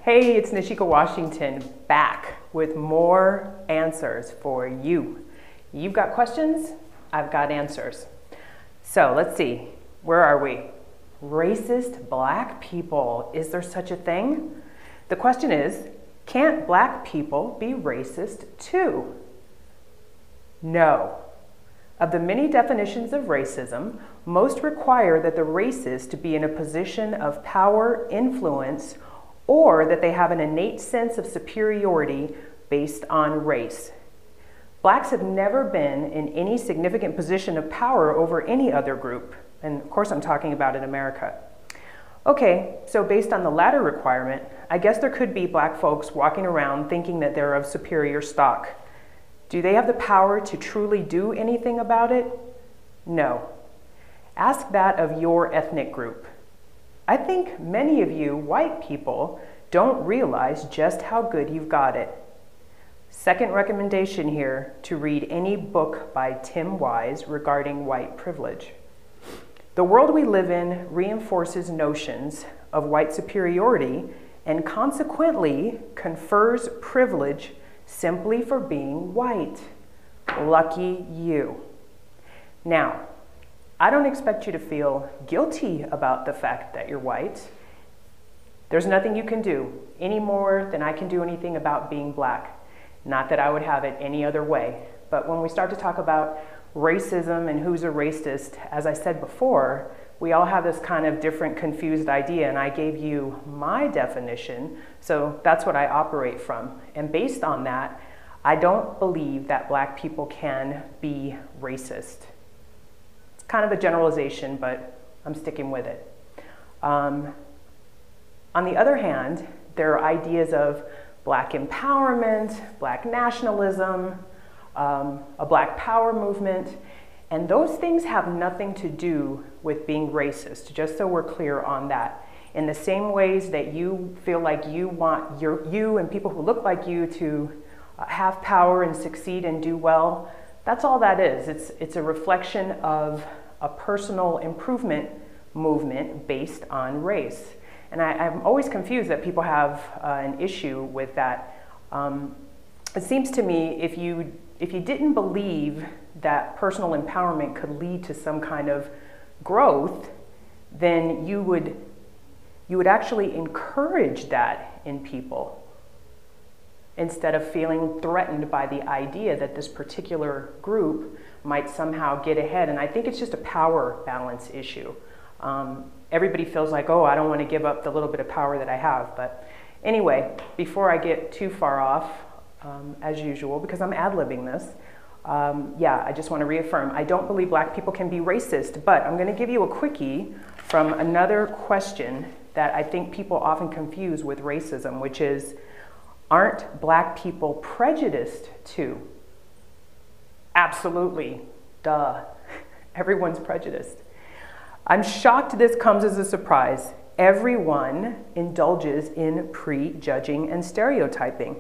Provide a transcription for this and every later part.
Hey, it's Nishika Washington back with more answers for you. You've got questions, I've got answers. So let's see, where are we? Racist black people, is there such a thing? The question is, can't black people be racist too? No. Of the many definitions of racism, most require that the racist be in a position of power, influence, or that they have an innate sense of superiority based on race. Blacks have never been in any significant position of power over any other group, and of course I'm talking about in America. Okay, so based on the latter requirement, I guess there could be black folks walking around thinking that they're of superior stock. Do they have the power to truly do anything about it? No. Ask that of your ethnic group. I think many of you white people don't realize just how good you've got it. Second recommendation here, to read any book by Tim Wise regarding white privilege. The world we live in reinforces notions of white superiority and consequently confers privilege simply for being white. Lucky you. Now, I don't expect you to feel guilty about the fact that you're white. There's nothing you can do any more than I can do anything about being black. Not that I would have it any other way. But when we start to talk about racism and who's a racist, as I said before, we all have this kind of different confused idea, and I gave you my definition, so that's what I operate from. And based on that, I don't believe that black people can be racist. It's kind of a generalization, but I'm sticking with it. On the other hand, there are ideas of black empowerment, black nationalism, a black power movement, and those things have nothing to do with being racist, just so we're clear on that. In the same ways that you feel like you want you and people who look like you to have power and succeed and do well, that's all that is. It's a reflection of a personal improvement movement based on race. And I'm always confused that people have an issue with that. It seems to me if you didn't believe that personal empowerment could lead to some kind of growth, then you would actually encourage that in people instead of feeling threatened by the idea that this particular group might somehow get ahead. And I think it's just a power balance issue. Everybody feels like, oh, I don't want to give up the little bit of power that I have. But anyway, before I get too far off, as usual, because I'm ad-libbing this, I just want to reaffirm, I don't believe black people can be racist, but I'm going to give you a quickie from another question that I think people often confuse with racism, which is, aren't black people prejudiced too? Absolutely, duh, everyone's prejudiced. I'm shocked this comes as a surprise. Everyone indulges in prejudging and stereotyping.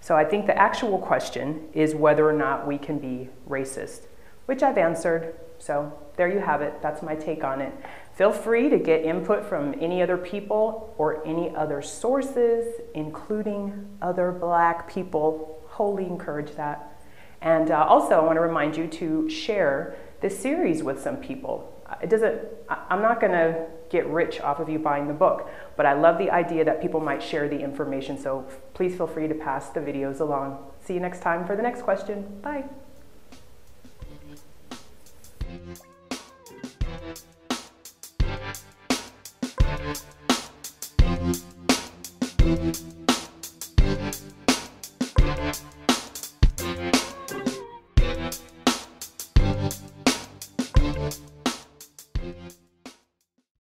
So I think the actual question is whether or not we can be racist, which I've answered. So there you have it. That's my take on it. Feel free to get input from any other people or any other sources, including other black people. Wholly encourage that. And also I want to remind you to share this series with some people. I'm not going to get rich off of you buying the book, but I love the idea that people might share the information. So please feel free to pass the videos along. See you next time for the next question. Bye.